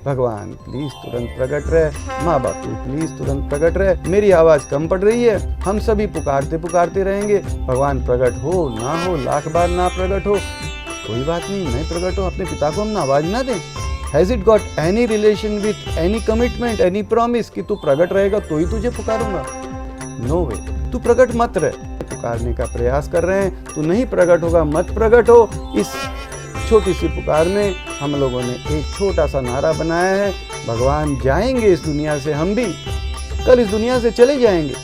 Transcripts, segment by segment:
भगवान प्लीज तुरंत प्रकट रहे, माँ बापू प्लीज तुरंत प्रकट रहे, मेरी आवाज कम पड़ रही है, हम सभी पुकारते पुकारते रहेंगे, भगवान प्रकट हो ना हो, लाख बार ना प्रकट हो, कोई बात नहीं, नहीं प्रकट हो, अपने पिता को हम ना आवाज ना दें। Has it got any relation with any commitment, any promise कि तू प्रकट रहेगा तो ही तुझे पुकारूंगा? नो वे, तू प्रकट मत रहे। पुकारने का प्रयास कर रहे हैं, तू नहीं प्रकट होगा, मत प्रकट हो। इस छोटी सी पुकार में हम लोगों ने एक छोटा सा नारा बनाया है, भगवान जाएंगे इस दुनिया से, हम भी कल इस दुनिया से चले जाएंगे,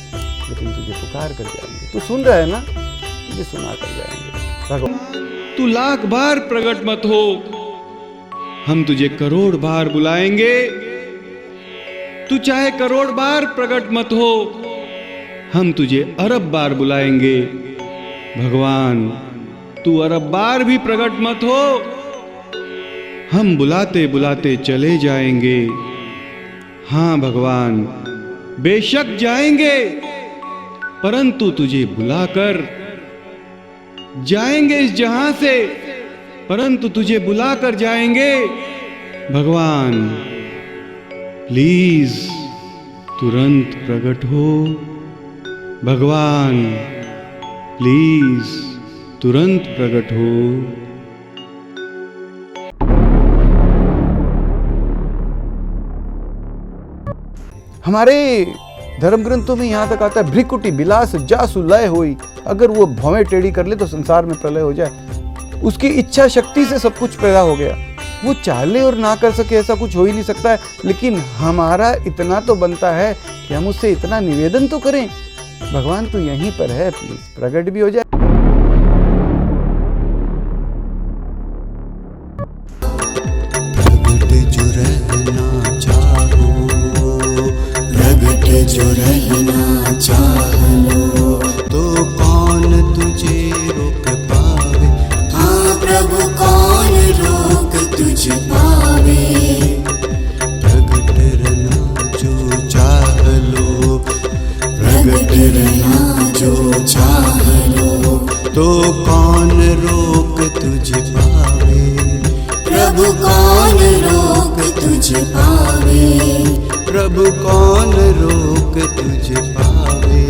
लेकिन तुझे पुकार कर जाएंगे। तू सुन रहा है ना, तुझे सुना कर जाएंगे। भगवान तू लाख बार प्रकट मत हो, हम तुझे करोड़ बार बुलाएंगे। तू चाहे करोड़ बार प्रकट मत हो, हम तुझे अरब बार बुलाएंगे। भगवान तू अरब बार भी प्रकट मत हो, हम बुलाते बुलाते चले जाएंगे। हाँ भगवान, बेशक जाएंगे, परंतु तुझे बुलाकर जाएंगे इस जहां से, परंतु तुझे बुलाकर जाएंगे। भगवान प्लीज तुरंत प्रकट हो। भगवान प्लीज तुरंत प्रकट हो। हमारे धर्म ग्रंथों में यहाँ तक आता है, भ्रिकुटी बिलास जासु लय होई, अगर वो भौवें टेढ़ी कर ले तो संसार में प्रलय हो जाए। उसकी इच्छा शक्ति से सब कुछ पैदा हो गया, वो चाह ले और ना कर सके ऐसा कुछ हो ही नहीं सकता है। लेकिन हमारा इतना तो बनता है कि हम उससे इतना निवेदन तो करें, भगवान तू यहीं पर है, प्लीज प्रकट भी हो जाए। जो रहना चाहो तो कौन तुझे रोक पावे। हाँ प्रभु कौन रोक तुझे पावे। प्रगट रहना जो चाह लो, प्रगट रहना जो चाह लो, तो कौन रोक तुझे पावे। प्रभु कौन रोक तुझे पावे। प्रभु कौन रोक तुझे पावे।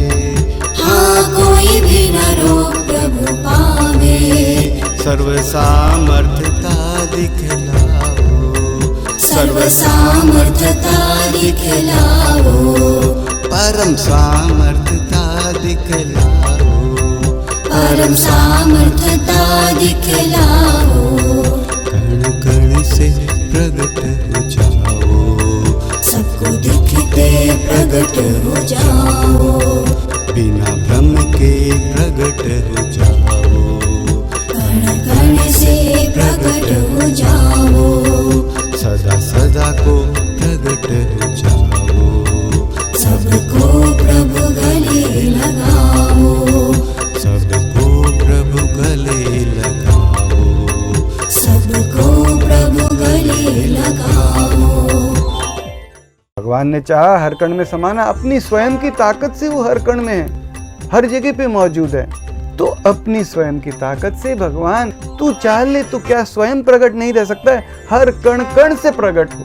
हाँ कोई भी न रोक प्रभु पावे। सर्व सामर्थ्यता दिखलाओ, सर्व सामर्थ्यता दिखलाओ, परम सामर्थ्यता दिखलाओ, परम सामर्थ्यता दिखलाओ। कण कण से प्रगट हो जाओ, सबको दिखते प्रगट हो जाओ, बिना भ्रम के प्रगट हो जाओ, कण कण से प्रगट हो जाओ, सदा सदा को प्रगट हो जाओ, सबको प्रभु गले लगाओ, सबको प्रभु गले लगाओ, सबको प्रभु गले लगाओ। भगवान ने चाहा हर कण में समाना, अपनी स्वयं की ताकत से वो हर कण में है, हर जगह पे मौजूद है। तो अपनी स्वयं की ताकत से भगवान तू चाह ले तो क्या स्वयं प्रकट नहीं रह सकता है? हर कण कण से प्रकट हो,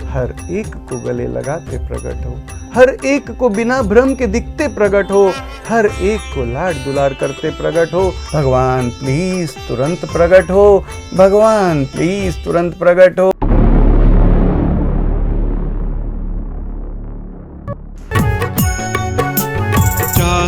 हर एक को गले लगाते प्रकट हो, हर एक को बिना भ्रम के दिखते प्रकट हो, हर एक को लाड दुलार करते प्रकट हो। भगवान प्लीज तुरंत प्रकट हो, भगवान प्लीज तुरंत प्रकट हो।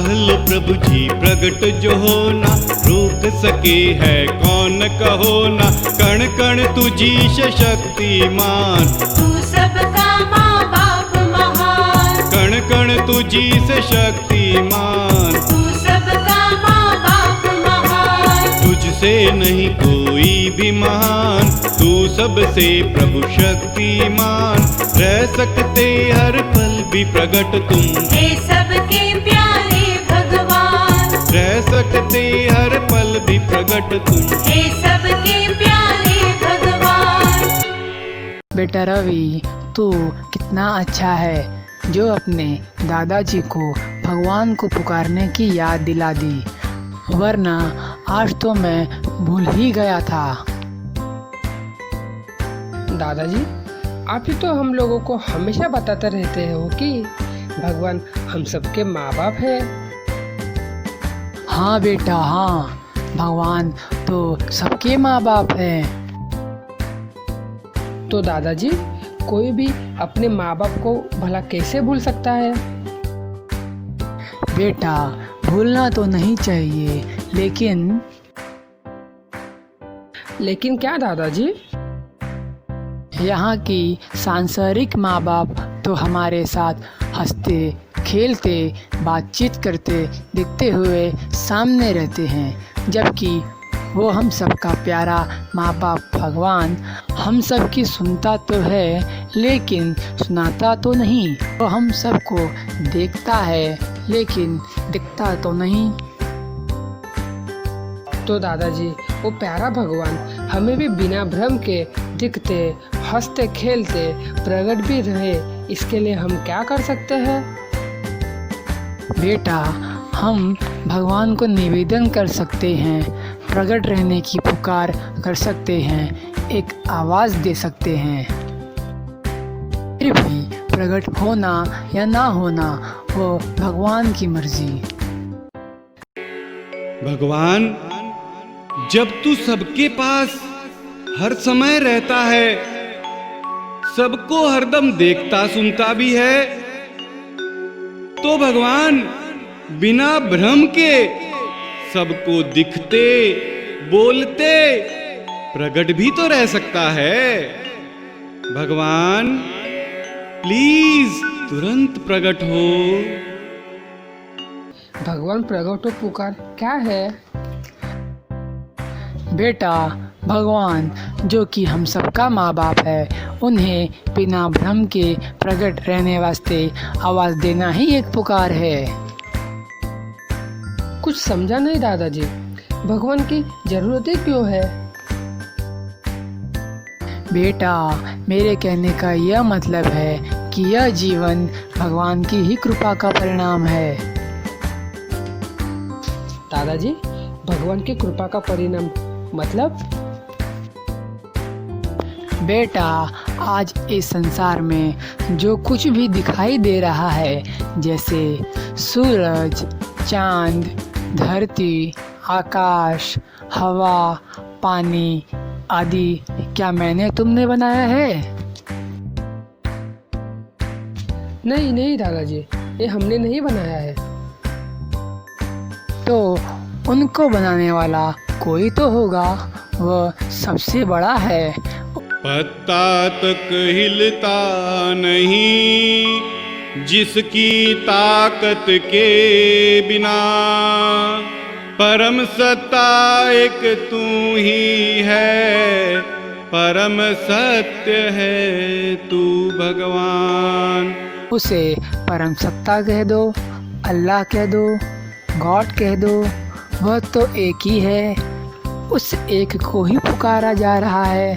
लो प्रभु जी प्रगट जो होना, रोक सके है कौन कहो ना। कण कण तुझी शक्तिमान, तू सबका माँ बाप महान। कण कण तुझी से शक्तिमान, तू सबका माँ बाप महान। तुझसे नहीं कोई भी महान, तू सबसे प्रभु शक्तिमान। रह सकते हर पल भी प्रगट तुम, हे सबके प्यारे भगवान। रह सकते हर पल भी प्रगट तुम, हे सबके प्यारे भगवान। बेटा रवि, तू कितना अच्छा है जो अपने दादाजी को भगवान को पुकारने की याद दिला दी, वरना आज तो मैं भूल ही गया था। दादाजी, आप ही तो हम लोगों को हमेशा बताते रहते हो कि भगवान हम सबके माँ बाप है। हाँ बेटा हाँ, भगवान तो सबके माँ बाप हैं। तो दादाजी, कोई भी अपने माँ बाप को भला कैसे भूल सकता है? बेटा भूलना तो नहीं चाहिए, लेकिन क्या दादाजी? यहाँ की सांसारिक माँ बाप तो हमारे साथ हंसते खेलते बातचीत करते दिखते हुए सामने रहते हैं, जबकि वो हम सबका प्यारा माँ बाप भगवान हम सब की सुनता तो है लेकिन सुनाता तो नहीं। वो हम सबको देखता है लेकिन दिखता तो नहीं। तो दादाजी, वो प्यारा भगवान हमें भी बिना भ्रम के दिखते हंसते खेलते प्रकट भी रहे, इसके लिए हम क्या कर सकते हैं? बेटा हम भगवान को निवेदन कर सकते हैं, प्रकट रहने की पुकार कर सकते हैं, एक आवाज़ दे सकते हैं। फिर भी प्रकट होना या ना होना वो भगवान की मर्जी। भगवान, जब तू सबके पास हर समय रहता है, सबको हरदम देखता सुनता भी है, तो भगवान बिना भ्रम के सबको दिखते बोलते प्रकट भी तो रह सकता है। भगवान प्लीज तुरंत प्रकट हो। भगवान प्रकट हो पुकार क्या है? बेटा भगवान जो कि हम सबका माँ बाप है, उन्हें बिना भ्रम के प्रकट रहने वास्ते आवाज़ देना ही एक पुकार है। कुछ समझा नहीं दादाजी, भगवान की जरूरत क्यों है? बेटा मेरे कहने का यह मतलब है कि यह जीवन भगवान की ही कृपा का परिणाम है। दादाजी, भगवान की कृपा का परिणाम मतलब? बेटा आज इस संसार में जो कुछ भी दिखाई दे रहा है, जैसे सूरज, चांद, धरती, आकाश, हवा, पानी आदि, क्या मैंने तुमने बनाया है? नहीं दादाजी, ये हमने नहीं बनाया है। तो उनको बनाने वाला कोई तो होगा, वह सबसे बड़ा है। पत्ता तक हिलता नहीं जिसकी ताकत के बिना, परम सत्ता एक तू ही है, परम सत्य है तू भगवान। उसे परम सत्ता कह दो, अल्लाह कह दो, गॉड कह दो, वह तो एक ही है। उस एक को ही पुकारा जा रहा है।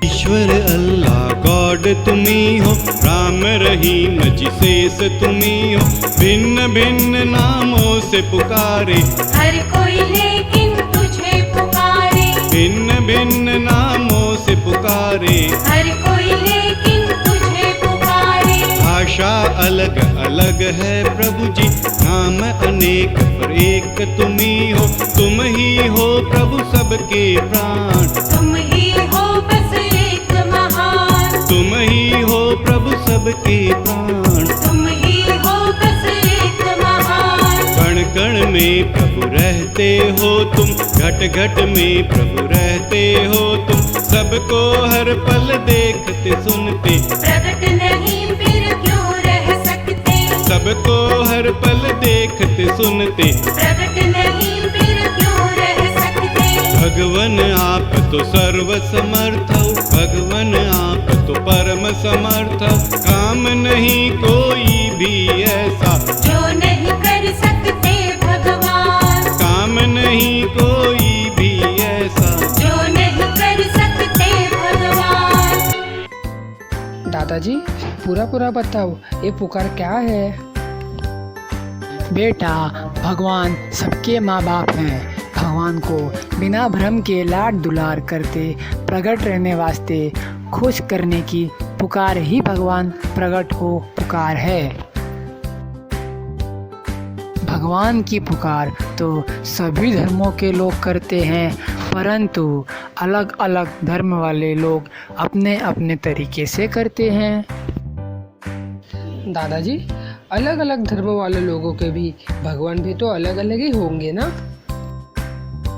ईश्वर अल्लाह गॉड तुम्ही हो, राम रहीम जिसेस तुम्ही हो, भिन्न भिन्न नामों से पुकारे हर कोई लेकिन तुझे पुकारे, भिन्न भिन्न नामों से पुकारे, हर कोई लेकिन तुझे पुकारे। भाषा अलग अलग है प्रभु जी, नाम अनेक पर एक तुम्ही हो, तुम ही हो प्रभु सबके प्राण, तुम ही हो बस एक महान, तुम ही हो प्रभु सबके प्राण। तुम ही हो बस एक महान। कण कण में प्रभु रहते हो तुम, घट घट में प्रभु रहते हो तुम, सबको हर पल देखते सुनते, प्रकट नहीं फिर क्यों रह सकते, सबको हर पल देखते सुनते, प्रकट नहीं फिर क्यों रह सकते। भगवन आप तो सर्व समर्थ हो, भगवन आप तो परम समर्थ, काम नहीं कोई भी ऐसा जो नहीं कर सकते भगवान, काम नहीं कोई भी ऐसा। जो नहीं कर सकते भगवान। दादाजी, पूरा बताओ, ये पुकार क्या है? बेटा भगवान सबके माँ बाप हैं। भगवान को बिना भ्रम के लाड दुलार करते प्रकट रहने वास्ते खुश करने की पुकार ही भगवान प्रकट हो पुकार है। भगवान की पुकार तो सभी धर्मों के लोग करते हैं, परंतु अलग अलग धर्म वाले लोग अपने अपने तरीके से करते हैं। दादाजी, अलग अलग धर्म वाले लोगों के भी भगवान भी तो अलग अलग ही होंगे ना?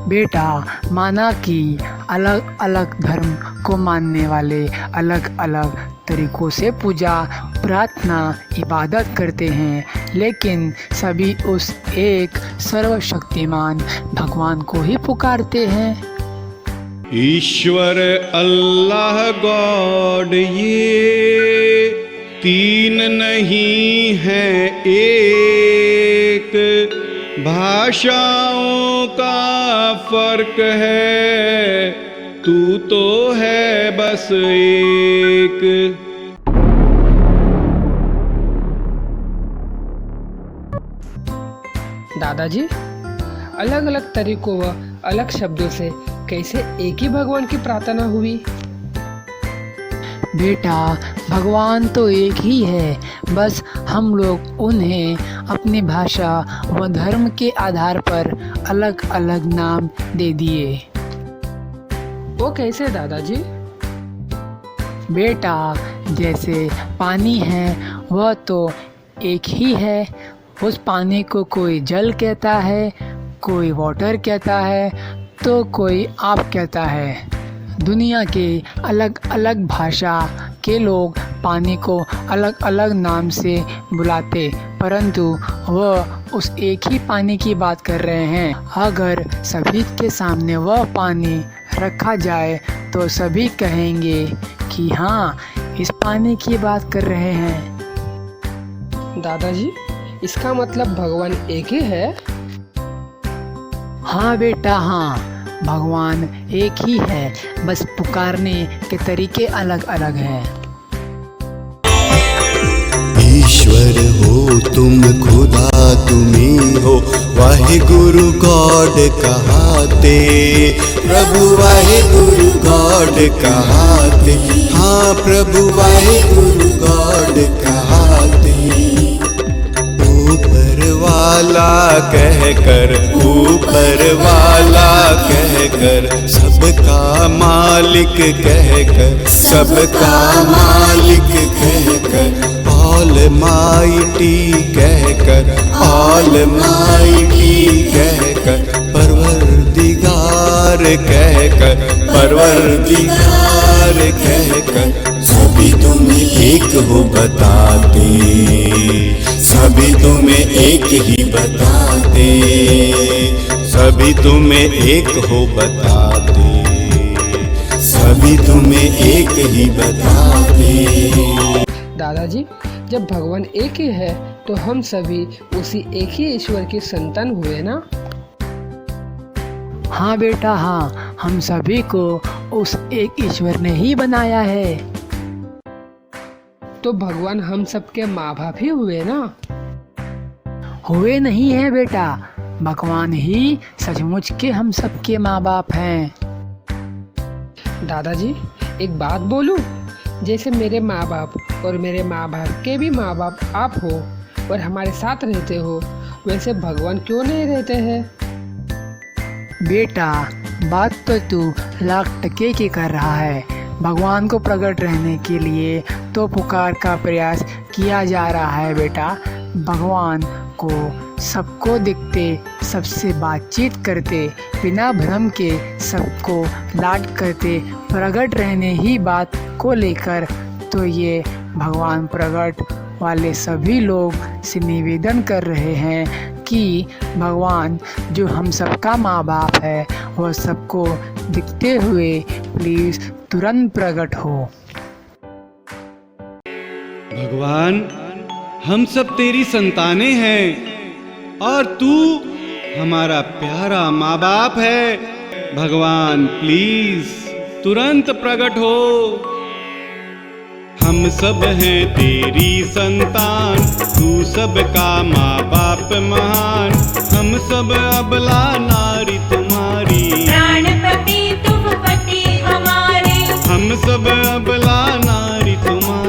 बेटा, माना कि अलग अलग धर्म को मानने वाले अलग अलग तरीकों से पूजा, प्रार्थना, इबादत करते हैं, लेकिन सभी उस एक सर्वशक्तिमान भगवान को ही पुकारते हैं। ईश्वर अल्लाह गॉड ये तीन नहीं है एक, भाषाओं का फर्क है, तू तो है बस एक। दादाजी, अलग अलग तरीकों व अलग शब्दों से कैसे एक ही भगवान की प्रार्थना हुई? बेटा, भगवान तो एक ही है, बस हम लोग उन्हें अपनी भाषा व धर्म के आधार पर अलग अलग नाम दे दिए। वो कैसे दादाजी? बेटा, जैसे पानी है वह तो एक ही है, उस पानी को कोई जल कहता है, कोई वाटर कहता है, तो कोई आप कहता है। दुनिया के अलग अलग भाषा के लोग पानी को अलग अलग नाम से बुलाते, परंतु वह उस एक ही पानी की बात कर रहे हैं। अगर सभी के सामने वह पानी रखा जाए तो सभी कहेंगे कि हाँ, इस पानी की बात कर रहे हैं। दादाजी, इसका मतलब भगवान एक ही है? हाँ बेटा, हाँ, भगवान एक ही है, बस पुकारने के तरीके अलग अलग हैं। ईश्वर हो तुम, खुदा तुम्ही हो, वाहिगुरु गॉड कहाते, प्रभु वाहिगुरु गॉड कहाते, हाँ प्रभु वाहिगुरु गॉड कहाते। ऊपर वाला कहकर, ऊपर वाला कहकर, सबका मालिक कहकर, सबका मालिक कहकर, ऑलमाइटी कहकर, ऑलमाइटी कहकर, परवरदिगार कहकर, परवरदिगार कहकर, सभी तुम्हें एक हो बताते, सभी तुम्हें एक ही बताते, सभी तुम्हें एक हो बताते, सभी तुम्हें एक ही बताते। दादाजी, जब भगवान एक ही है तो हम सभी उसी एक ही ईश्वर की संतान हुए ना? हाँ बेटा, हाँ, हम सभी को उस एक ईश्वर ने ही बनाया है। तो भगवान हम सबके माँ बाप ही हुए ना? हुए नहीं है बेटा, भगवान ही सचमुच के हम सबके माँ बाप हैं। दादाजी, एक बात बोलूं? जैसे मेरे माँ बाप और मेरे माँ बाप के भी माँ बाप आप हो और हमारे साथ रहते हो, वैसे भगवान क्यों नहीं रहते हैं? बेटा, बात तो तू लाख टके की कर रहा है। भगवान को प्रकट रहने के लिए तो पुकार का प्रयास किया जा रहा है बेटा। भगवान को सबको दिखते, सबसे बातचीत करते, बिना भ्रम के सबको लाड करते प्रकट रहने ही बात को लेकर तो ये भगवान प्रकट वाले सभी लोग से निवेदन कर रहे हैं कि भगवान जो हम सबका माँ बाप है वह सबको दिखते हुए प्लीज़ तुरंत प्रकट हो। भगवान, हम सब तेरी संतानें हैं और तू हमारा प्यारा माँ बाप है। भगवान प्लीज तुरंत प्रकट हो। हम सब हैं तेरी संतान, तू सबका माँ बाप महान। हम सब अबला नारी तुम्हारी, प्राणपति तुम पति हमारे। हम सब अबला नारी तुम्हारी।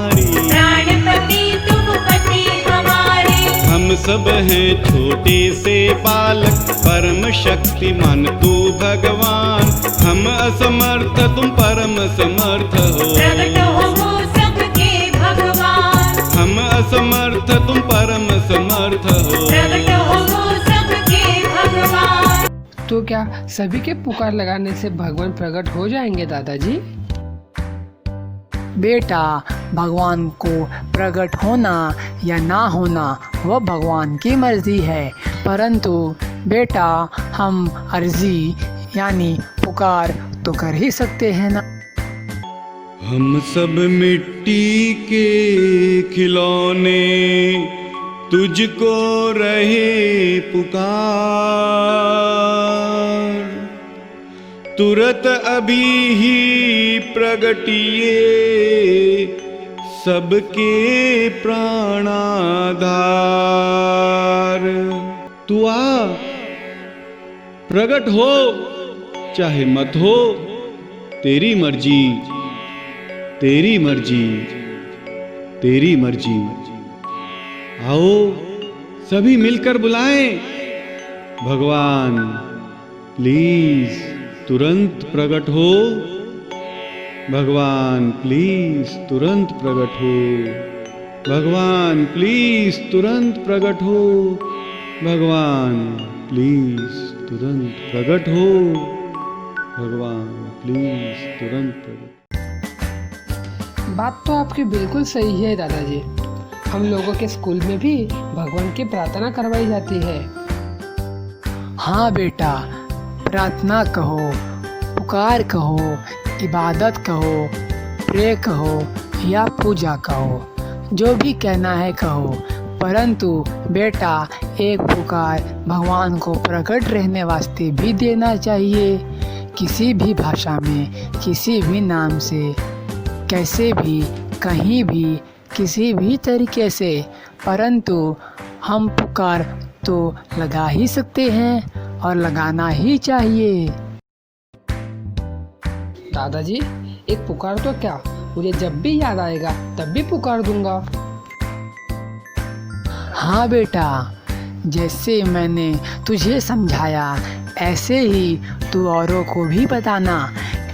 सब हैं छोटे से बालक, परम शक्तिमान तू भगवान। हम असमर्थ तुम परम समर्थ हो, प्रकट हो वो सबके भगवान। हम असमर्थ तुम परम समर्थ हो, प्रकट हो वो सबके भगवान। तो क्या सभी के पुकार लगाने से भगवान प्रकट हो जाएंगे दादाजी? बेटा, भगवान को प्रकट होना या ना होना वह भगवान की मर्जी है, परंतु बेटा हम अर्जी यानी पुकार तो कर ही सकते हैं ना। हम सब मिट्टी के खिलौने तुझको रहे पुकार, तुरत अभी ही प्रगटिए सबके प्राणाधार। तू आ, प्रकट हो चाहे मत हो, तेरी मर्जी, तेरी मर्जी, तेरी मर्जी। आओ सभी मिलकर बुलाएं, भगवान प्लीज तुरंत प्रकट हो, भगवान प्लीज तुरंत प्रकट हो, भगवान प्लीज तुरंत प्रकट हो, भगवान प्लीज तुरंत प्रकट हो, भगवान प्लीज तुरंत प्रकट। बात तो आपकी बिल्कुल सही है दादाजी। हम लोगों के स्कूल में भी भगवान की प्रार्थना करवाई जाती है। हाँ बेटा, प्रार्थना कहो, पुकार कहो, इबादत कहो, प्रे कहो या पूजा कहो, जो भी कहना है कहो, परंतु बेटा एक पुकार भगवान को प्रकट रहने वास्ते भी देना चाहिए। किसी भी भाषा में, किसी भी नाम से, कैसे भी, कहीं भी, किसी भी तरीके से, परंतु हम पुकार तो लगा ही सकते हैं और लगाना ही चाहिए। दादाजी एक पुकार तो क्या, मुझे जब भी याद आएगा तब भी पुकार दूंगा। हाँ बेटा, जैसे मैंने तुझे समझाया ऐसे ही तू औरों को भी बताना,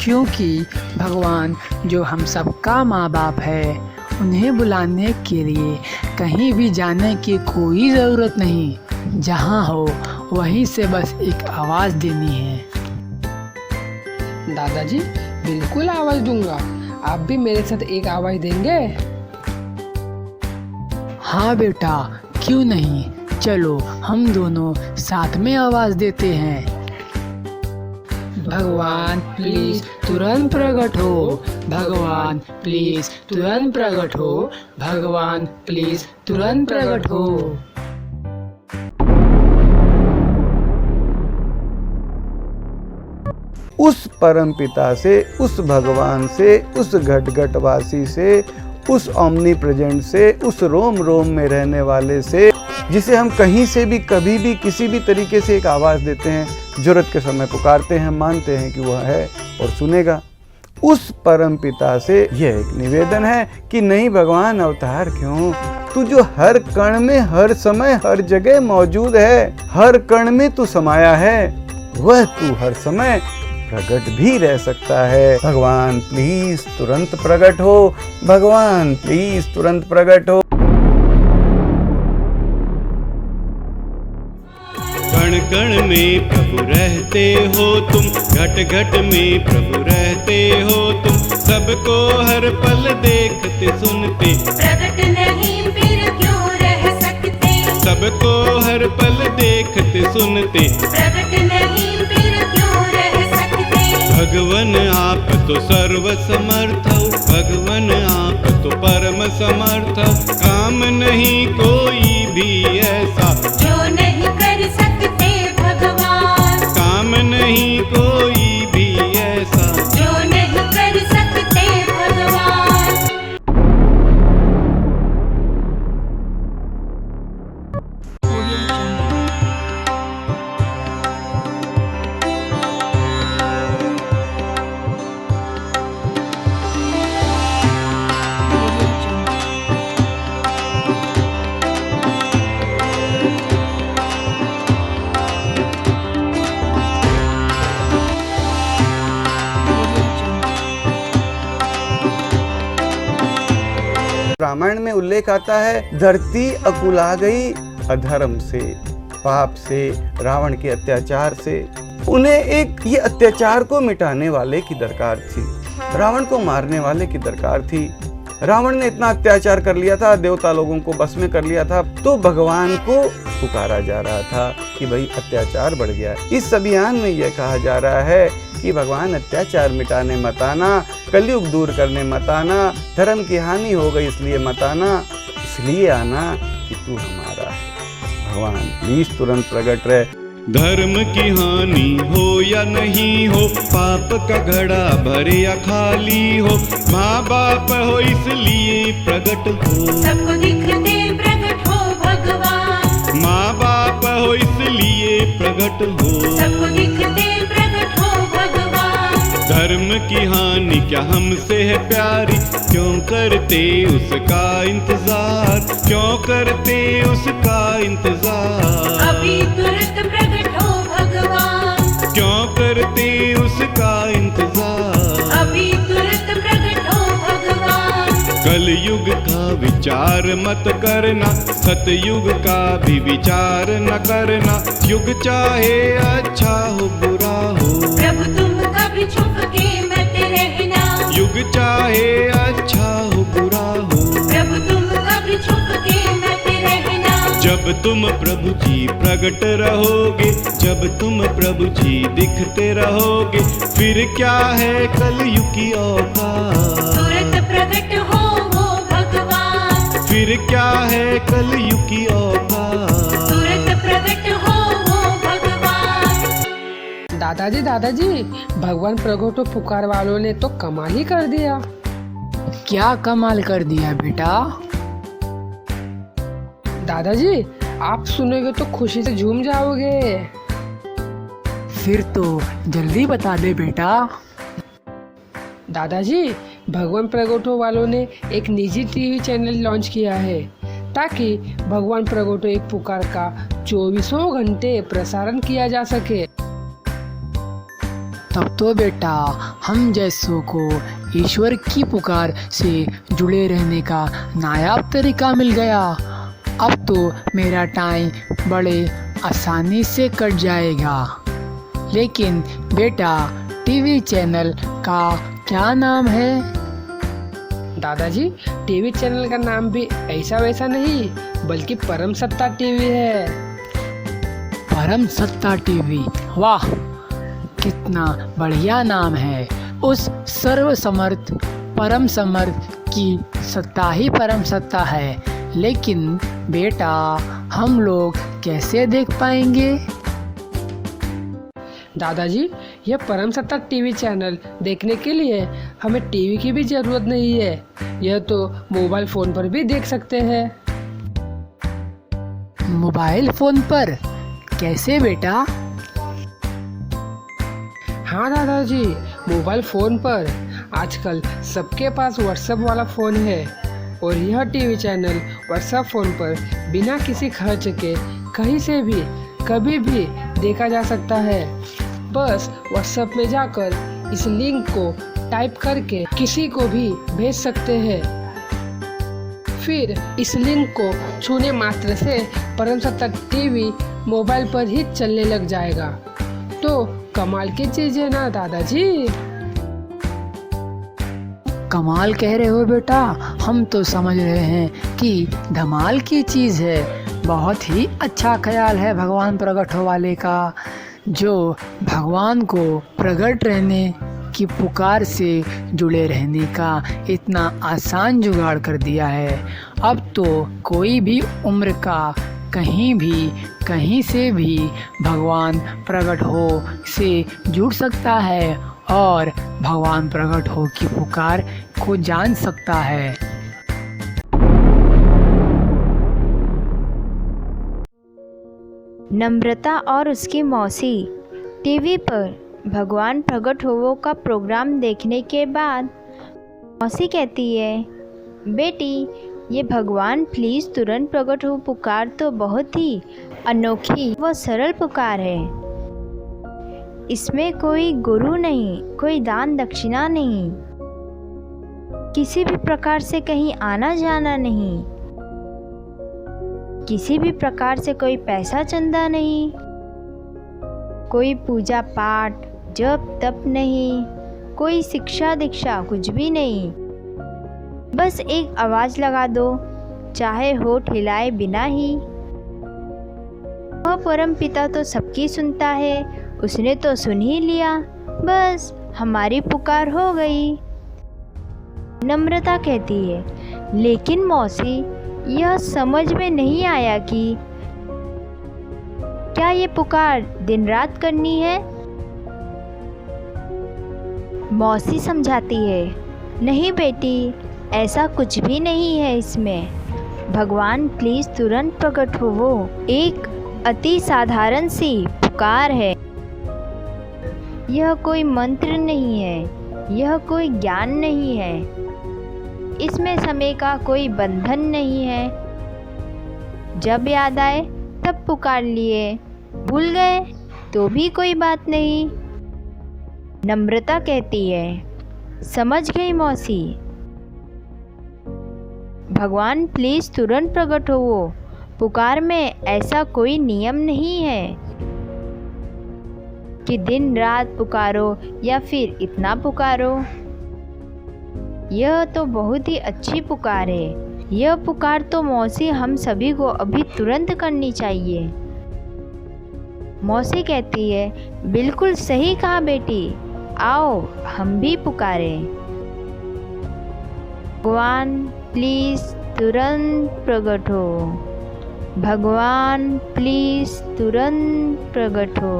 क्योंकि भगवान जो हम सबका माँ बाप है, उन्हें बुलाने के लिए कहीं भी जाने की कोई ज़रूरत नहीं। जहाँ हो वहीं से बस एक आवाज़ देनी है। दादाजी बिल्कुल आवाज़ दूंगा। आप भी मेरे साथ एक आवाज़ देंगे? हाँ बेटा, क्यों नहीं, चलो हम दोनों साथ में आवाज़ देते हैं। भगवान प्लीज तुरंत प्रकट हो, भगवान प्लीज तुरंत प्रकट हो, भगवान प्लीज तुरंत प्रकट हो। उस परम पिता से, उस भगवान से, उस घट घटवासी से, उस ओमनी प्रेजेंट से, उस रोम रोम में रहने वाले से, जिसे हम कहीं से भी, कभी भी, किसी भी तरीके से एक आवाज़ देते हैं, जरूरत के समय पुकारते हैं, मानते हैं कि वह है और सुनेगा, उस परम पिता से यह एक निवेदन है कि नहीं भगवान अवतार क्यों, तू जो हर कण में, हर समय, हर जगह मौजूद है, हर कण में तू समाया है, वह तू हर समय प्रकट भी रह सकता है। भगवान प्लीज तुरंत प्रकट हो, भगवान प्लीज तुरंत प्रकट हो। कण कण में प्रभु रहते हो तुम, घट घट में प्रभु रहते हो तुम, सबको हर पल देखते सुनते, प्रकट नहीं फिर क्यों रह सकते, सबको हर पल देखते सुनते, प्रकट नहीं फिर क्यों रह सकते। भगवन आप तो सर्व समर्थ हो, भगवन आप तो परम समर्थ, काम नहीं कोई भी ऐसा जो नहीं कर सकते भगवान, काम नहीं कोई भी ऐसा जो नहीं कर सकते भगवान। रामायण में उल्लेख आता है, धरती अकुला गई अधर्म से, पाप से, रावण के अत्याचार से। उन्हें एक ये अत्याचार को मिटाने वाले की दरकार थी, रावण को मारने वाले की दरकार थी। रावण ने इतना अत्याचार कर लिया था, देवता लोगों को बस में कर लिया था, तो भगवान को पुकारा जा रहा था कि भाई अत्याचार बढ़ गया है। इस अभियान में यह कहा जा रहा है कि भगवान अत्याचार मिटाने मत आना, कलयुग दूर करने मत आना, धर्म की हानि हो गई इसलिए मत आना, इसलिए आना कि तू हमारा है। भगवान प्लीज तुरंत प्रकट रहे। धर्म की हानि हो या नहीं हो, पाप का घड़ा भरे या खाली हो, माँ बाप हो इसलिए प्रकट हो। सबको दिखते प्रकट हो भगवान, माँ बाप हो इसलिए प्रकट हो। सबको दिखते प्रकट हो भगवान। धर्म की हानि क्या हमसे है प्यारी, क्यों करते उसका इंतजार, क्यों करते उसका इंतजार। अभी तुरंत प्रकट हो भगवान, क्यों करते उसका इंतजार। अभी तुरंत प्रकट हो भगवान। कलयुग का विचार मत करना, सतयुग का भी विचार न करना, युग चाहे अच्छा हो बुरा हो। प्रभु तुम कभी छुप के मत रहना, युग चाहे अच्छा हो बुरा हो। प्रभु तुम कभी छुप के मत रहना। जब तुम प्रभु जी प्रकट रहोगे, जब तुम प्रभु जी दिखते रहोगे, फिर क्या है कलयुग की औकात। तुरंत प्रकट हो वो भगवान, फिर क्या है कलयुग की औकात। तुरंत प्रकट हो वो भगवान। दादाजी भगवान प्रगटो पुकार वालों ने तो कमाल ही कर दिया। क्या कमाल कर दिया बेटा? दादाजी आप सुनोगे तो खुशी से झूम जाओगे। फिर तो जल्दी बता दे बेटा। दादाजी भगवान प्रगटो वालों ने एक निजी टीवी चैनल लॉन्च किया है, ताकि भगवान प्रगटो एक पुकार का 24 घंटे प्रसारण किया जा सके। तब तो बेटा हम जैसों को ईश्वर की पुकार से जुड़े रहने का नायाब तरीका मिल गया। अब तो मेरा टाइम बड़े आसानी से कट जाएगा। लेकिन बेटा टीवी चैनल का क्या नाम है? दादाजी टीवी चैनल का नाम भी ऐसा वैसा नहीं, बल्कि परम सत्ता टीवी है। परम सत्ता टीवी, वाह कितना बढ़िया नाम है। उस सर्वसमर्थ परम समर्थ की सत्ता ही परम सत्ता है। लेकिन बेटा हम लोग कैसे देख पाएंगे? दादाजी यह परम सत्ता टीवी चैनल देखने के लिए हमें टीवी की भी जरूरत नहीं है, यह तो मोबाइल फोन पर भी देख सकते हैं। मोबाइल फोन पर कैसे बेटा? हाँ दादाजी मोबाइल फ़ोन पर आजकल सबके पास व्हाट्सएप वाला फ़ोन है, और यह टीवी चैनल व्हाट्सएप फ़ोन पर बिना किसी खर्च के कहीं से भी कभी भी देखा जा सकता है। बस व्हाट्सएप में जाकर इस लिंक को टाइप करके किसी को भी भेज सकते हैं। फिर इस लिंक को छूने मात्र से परम सत्ता टीवी मोबाइल पर ही चलने लग जाएगा। तो कमाल की चीज है ना दादाजी? कमाल कह रहे हो बेटा, हम तो समझ रहे हैं कि धमाल की चीज़ है। बहुत ही अच्छा ख्याल है भगवान प्रकट हो वाले का, जो भगवान को प्रकट रहने की पुकार से जुड़े रहने का इतना आसान जुगाड़ कर दिया है। अब तो कोई भी उम्र का कहीं भी कहीं से भी भगवान प्रकट हो से जुड़ सकता है और भगवान प्रकट हो की पुकार को जान सकता है। नम्रता और उसकी मौसी टीवी पर भगवान प्रकट होवो का प्रोग्राम देखने के बाद मौसी कहती है, बेटी ये भगवान प्लीज़ तुरंत प्रकट हो पुकार तो बहुत ही अनोखी व सरल पुकार है। इसमें कोई गुरु नहीं, कोई दान दक्षिणा नहीं। किसी भी प्रकार से कहीं आना जाना नहीं, किसी भी प्रकार से कोई पैसा चंदा नहीं, कोई पूजा पाठ जप तप नहीं, कोई शिक्षा दीक्षा कुछ भी नहीं। बस एक आवाज़ लगा दो, चाहे होठ हिलाए बिना ही। वह परम पिता तो सबकी सुनता है, उसने तो सुन ही लिया, बस हमारी पुकार हो गई। नम्रता कहती है, लेकिन मौसी यह समझ में नहीं आया कि क्या ये पुकार दिन रात करनी है। मौसी समझाती है, नहीं बेटी, ऐसा कुछ भी नहीं है इसमें। भगवान प्लीज तुरंत प्रकट हो। वो एक अति साधारण सी पुकार है। यह कोई मंत्र नहीं है, यह कोई ज्ञान नहीं है, इसमें समय का कोई बंधन नहीं है। जब याद आए तब पुकार लिए, भूल गए तो भी कोई बात नहीं। नम्रता कहती है, समझ गई मौसी, भगवान प्लीज तुरंत प्रकट हो। पुकार में ऐसा कोई नियम नहीं है कि दिन रात पुकारो या फिर इतना पुकारो। यह तो बहुत ही अच्छी पुकार है। यह पुकार तो मौसी हम सभी को अभी तुरंत करनी चाहिए। मौसी कहती है, बिल्कुल सही कहा बेटी, आओ हम भी पुकारें। भगवान प्लीज तुरंत प्रकट हो। भगवान प्लीज तुरंत प्रकट हो।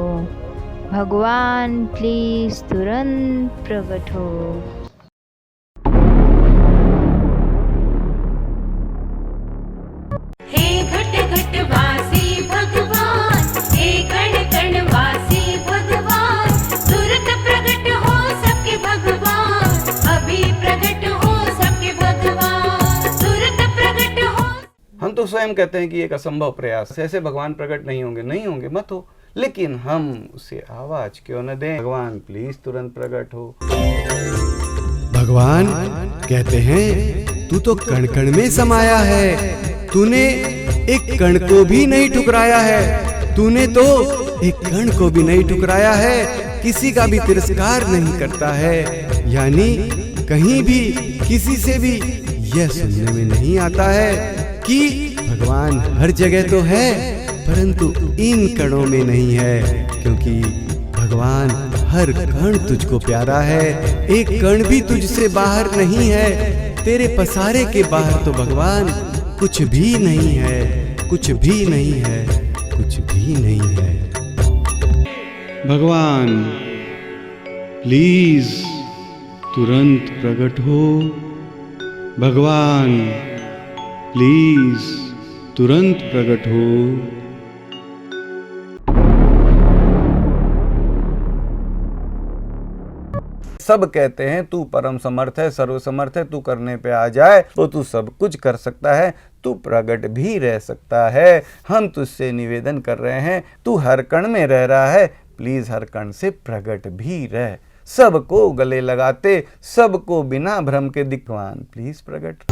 भगवान प्लीज तुरंत प्रकट हो। हे घट घट वासी भगवान, हे कण कण वासी भगवान, तुरंत प्रकट हो सबके भगवान, अभी प्रकट हो सबके भगवान, तुरंत प्रकट हो। हम तो स्वयं कहते हैं कि एक असंभव प्रयास है, ऐसे भगवान प्रकट नहीं होंगे, नहीं होंगे, मत हो, लेकिन हम उसे आवाज क्यों न दें, भगवान प्लीज तुरंत प्रकट हो। भगवान कहते हैं, तू तो कण कण में समाया है, तूने एक कण को भी नहीं ठुकराया है, तूने तो एक कण को भी नहीं ठुकराया है, किसी का भी तिरस्कार नहीं करता है। यानी कहीं भी किसी से भी यह सुनने में नहीं आता है कि भगवान हर जगह तो है परंतु इन कणों में नहीं है, क्योंकि भगवान हर कण तुझको प्यारा है, एक कण भी तुझसे बाहर नहीं है। तेरे पसारे के बाहर तो भगवान कुछ भी नहीं है, कुछ भी नहीं है, कुछ भी नहीं है। भगवान प्लीज तुरंत प्रकट हो। भगवान प्लीज तुरंत प्रकट हो। सब कहते हैं तू परम समर्थ है, सर्वसमर्थ है, तू करने पे आ जाए तो तू सब कुछ कर सकता है, तू प्रकट भी रह सकता है। हम तुझसे निवेदन कर रहे हैं, तू हर कण में रह रहा है, प्लीज हर कण से प्रकट भी रह। सबको गले लगाते, सबको बिना भ्रम के दिखवान प्लीज प्रकट।